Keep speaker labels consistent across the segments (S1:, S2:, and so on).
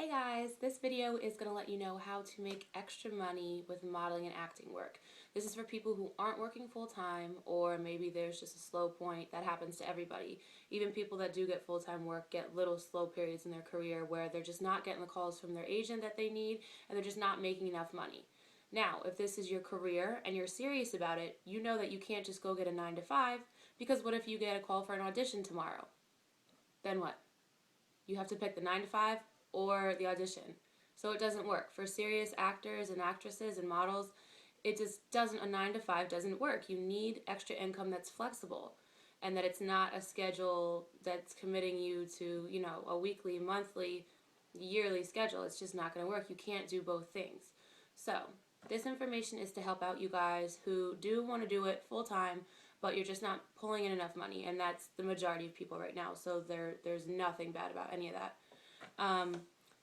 S1: Hey guys, this video is going to let you know how to make extra money with modeling and acting work. This is for people who aren't working full-time, or maybe there's just a slow point. That happens to everybody. Even people that do get full-time work get little slow periods in their career where they're just not getting the calls from their agent that they need and they're just not making enough money. Now, if this is your career and you're serious about it, you know that you can't just go get a 9 to 5, because what if you get a call for an audition tomorrow? Then what? You have to pick the 9 to 5 or the audition. So it doesn't work. For serious actors and actresses and models, it just doesn't, a 9 to 5 doesn't work. You need extra income that's flexible, and that it's not a schedule that's committing you to, a weekly, monthly, yearly schedule. It's just not going to work. You can't do both things. So this information is to help out you guys who do want to do it full time, but you're just not pulling in enough money, and that's the majority of people right now. So there's nothing bad about any of that.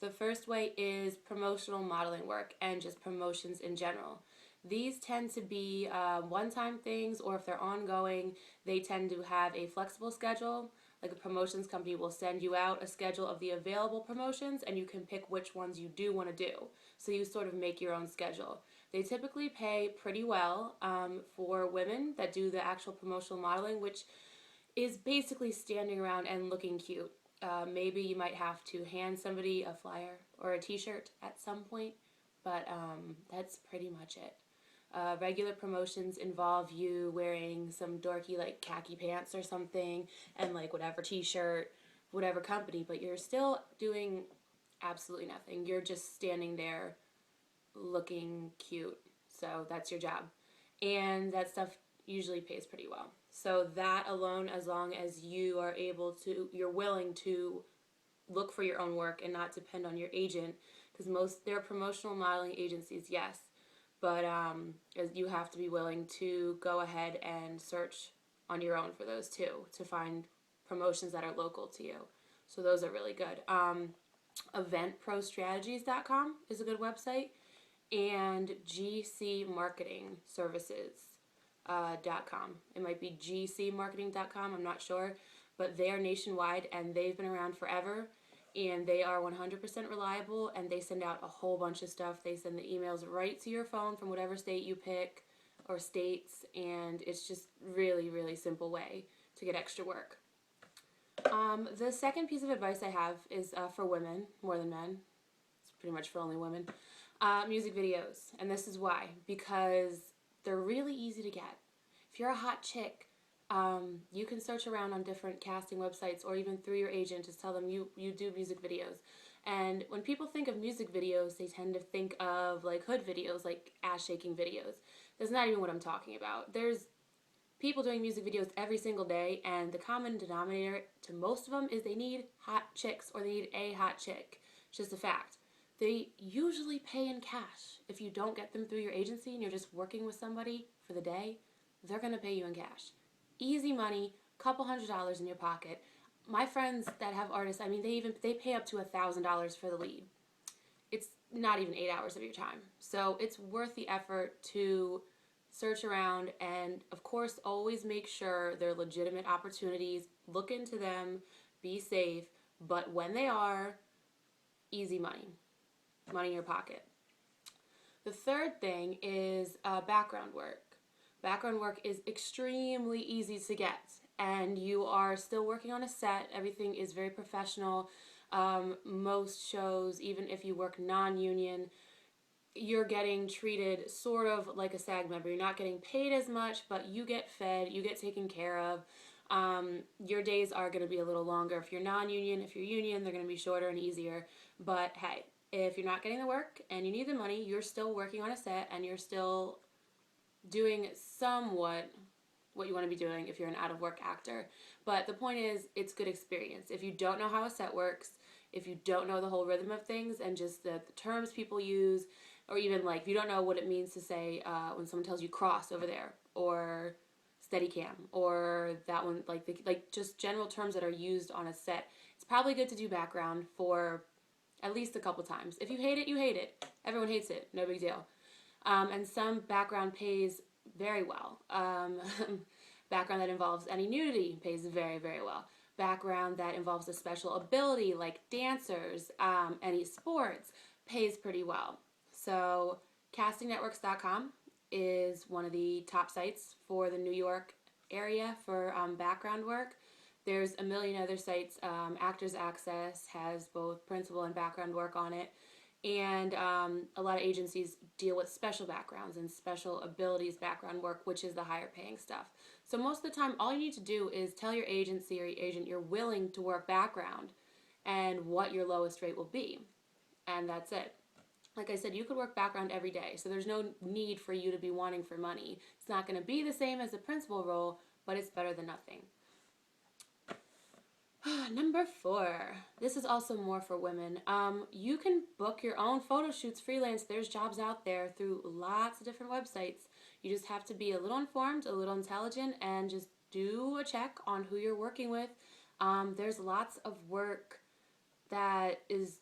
S1: The first way is promotional modeling work and just promotions in general. These tend to be one-time things, or if they're ongoing, they tend to have a flexible schedule. Like a promotions company will send you out a schedule of the available promotions, and you can pick which ones you do want to do. So you sort of make your own schedule. They typically pay pretty well for women that do the actual promotional modeling, which is basically standing around and looking cute. Maybe you might have to hand somebody a flyer or a t-shirt at some point, but that's pretty much it. Regular promotions involve you wearing some dorky like khaki pants or something and like whatever t-shirt, whatever company, but you're still doing absolutely nothing. You're just standing there looking cute. So that's your job. And that stuff usually pays pretty well. So that alone, as long as you are you're willing to look for your own work and not depend on your agent, because there are promotional modeling agencies, yes, but you have to be willing to go ahead and search on your own for those too, to find promotions that are local to you. So those are really good. Eventprostrategies.com is a good website, and gcmarketingservices.com. It might be gcmarketing.com, I'm not sure, but they are nationwide and they've been around forever, and they are 100% reliable, and they send out a whole bunch of stuff. They send the emails right to your phone from whatever state you pick or states, and it's just really, really simple way to get extra work. The second piece of advice I have is for women more than men. It's pretty much for only women. Music videos, and this is why, because they're really easy to get. If you're a hot chick, you can search around on different casting websites, or even through your agent, just tell them you do music videos. And when people think of music videos, they tend to think of like hood videos, like ass shaking videos. That's not even what I'm talking about. There's people doing music videos every single day, and the common denominator to most of them is they need hot chicks, or they need a hot chick. It's just a fact. They usually pay in cash. If you don't get them through your agency and you're just working with somebody for the day, they're going to pay you in cash. Easy money, couple $100 in your pocket. My friends that have artists, they pay up to $1,000 for the lead. It's not even 8 hours of your time. So it's worth the effort to search around, and of course always make sure they're legitimate opportunities. Look into them, be safe, but when they are, easy money. Money in your pocket. The third thing is background work. Background work is extremely easy to get, and you are still working on a set. Everything is very professional. Most shows, even if you work non-union, you're getting treated sort of like a SAG member. You're not getting paid as much, but you get fed, you get taken care of. Your days are going to be a little longer if you're non-union. If you're union, they're going to be shorter and easier. But hey, if you're not getting the work and you need the money, you're still working on a set, and you're still doing somewhat what you want to be doing if you're an out-of-work actor. But the point is, it's good experience. If you don't know how a set works, if you don't know the whole rhythm of things and just the terms people use, or even like if you don't know what it means to say when someone tells you cross over there, or Steadicam, or that one, like just general terms that are used on a set, it's probably good to do background for at least a couple times. If you hate it, you hate it. Everyone hates it. No big deal. And some background pays very well. Background that involves any nudity pays very, very well. background that involves a special ability like dancers, any sports, pays pretty well. So castingnetworks.com is one of the top sites for the New York area for background work. There's a million other sites. Actors Access has both principal and background work on it. And a lot of agencies deal with special backgrounds and special abilities background work, which is the higher paying stuff. So most of the time, all you need to do is tell your agency or your agent you're willing to work background and what your lowest rate will be. And that's it. Like I said, you could work background every day, so there's no need for you to be wanting for money. It's not going to be the same as a principal role, but it's better than nothing. Number 4. This is also more for women. You can book your own photo shoots freelance. There's jobs out there through lots of different websites. You just have to be a little informed, a little intelligent, and just do a check on who you're working with. There's lots of work that is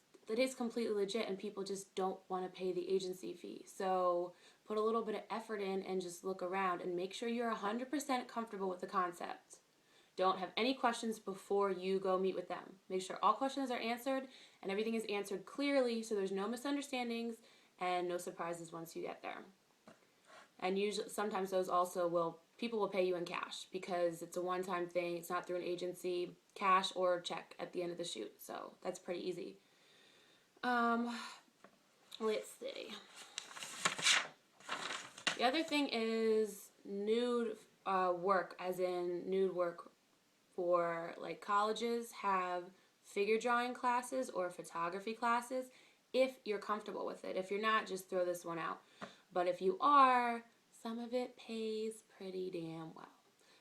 S1: completely legit, and people just don't want to pay the agency fee. So put a little bit of effort in and just look around and make sure you're 100% comfortable with the concept. Don't have any questions before you go meet with them. Make sure all questions are answered and everything is answered clearly so there's no misunderstandings and no surprises once you get there. And usually, sometimes those also people will pay you in cash because it's a one-time thing. It's not through an agency, cash or check at the end of the shoot. So that's pretty easy. Let's see. The other thing is nude work, as in nude work for like colleges have figure drawing classes or photography classes if you're comfortable with it. If you're not, just throw this one out. But if you are, some of it pays pretty damn well.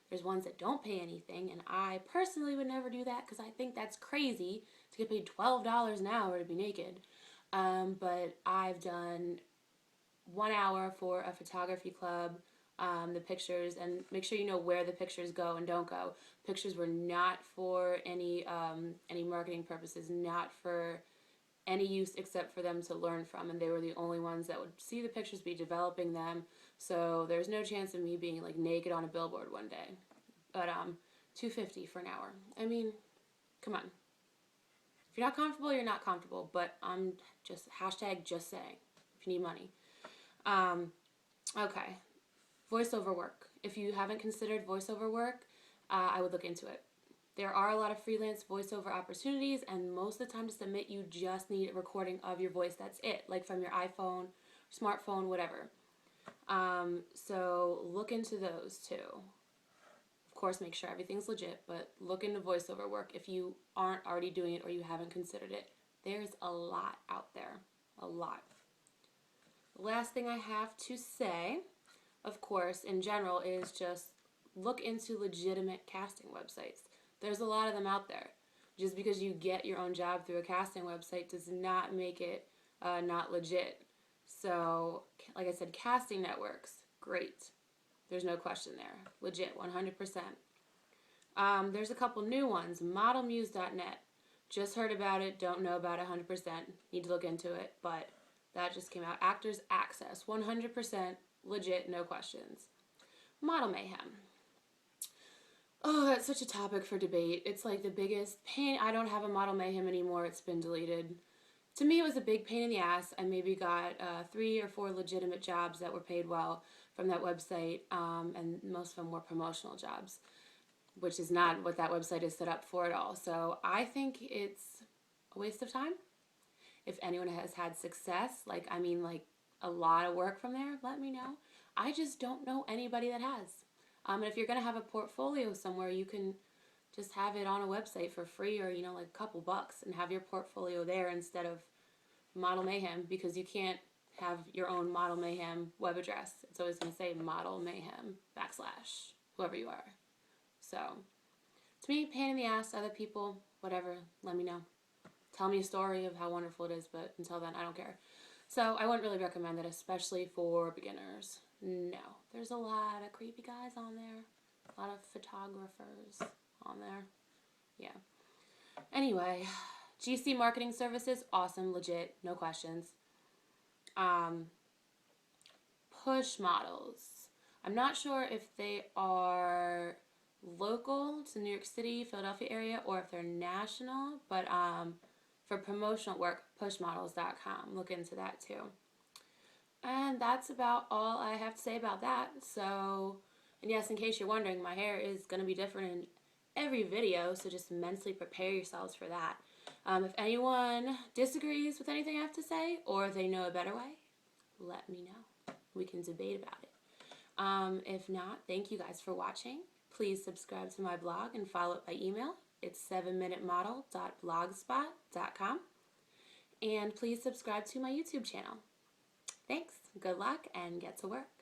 S1: There's ones that don't pay anything, and I personally would never do that because I think that's crazy to get paid $12 an hour to be naked. But I've done 1 hour for a photography club, the pictures, and make sure you know where the pictures go and don't go. Pictures were not for any marketing purposes, not for any use except for them to learn from, and they were the only ones that would see the pictures, be developing them. So there's no chance of me being like naked on a billboard one day. But $2.50 for an hour. I mean, come on. If you're not comfortable, you're not comfortable. But I'm just just saying. If you need money. Okay. Voiceover work. If you haven't considered voiceover work, I would look into it. There are a lot of freelance voiceover opportunities, and most of the time to submit, you just need a recording of your voice. That's it, like from your iPhone, smartphone, whatever. So look into those too. Of course, make sure everything's legit, but look into voiceover work if you aren't already doing it or you haven't considered it. There's a lot out there, a lot. The last thing I have to say, of course, in general, is just look into legitimate casting websites. There's a lot of them out there. Just because you get your own job through a casting website does not make it not legit. So, like I said, casting networks, great. There's no question there. Legit, 100%. There's a couple new ones. Modelmuse.net. Just heard about it, don't know about it 100%. Need to look into it, but that just came out. Actors Access, 100% legit, no questions. Model Mayhem. Oh, that's such a topic for debate. It's like the biggest pain. I don't have a Model Mayhem anymore. It's been deleted. To me, it was a big pain in the ass. I maybe got 3 or 4 legitimate jobs that were paid well from that website, and most of them were promotional jobs, which is not what that website is set up for at all. So I think it's a waste of time. If anyone has had success, like a lot of work from there, let me know. I just don't know anybody that has. And if you're going to have a portfolio somewhere, you can just have it on a website for free or, like a couple bucks and have your portfolio there instead of Model Mayhem, because you can't have your own Model Mayhem web address. It's always going to say Model Mayhem / whoever you are. So, to me, pain in the ass. Other people, whatever, let me know. Tell me a story of how wonderful it is, but until then, I don't care. So, I wouldn't really recommend it, especially for beginners. No. There's a lot of creepy guys on there. A lot of photographers on there. Yeah. Anyway, GC Marketing Services, awesome, legit, no questions. Push models. I'm not sure if they are local to New York City, Philadelphia area, or if they're national. But for promotional work, pushmodels.com. Look into that too. And that's about all I have to say about that. So, and yes, in case you're wondering, my hair is going to be different in every video, so just mentally prepare yourselves for that. If anyone disagrees with anything I have to say, or they know a better way, let me know. We can debate about it. If not, thank you guys for watching. Please subscribe to my blog and follow it by email. It's 7minutemodel.blogspot.com. And please subscribe to my YouTube channel. Thanks, good luck, and get to work.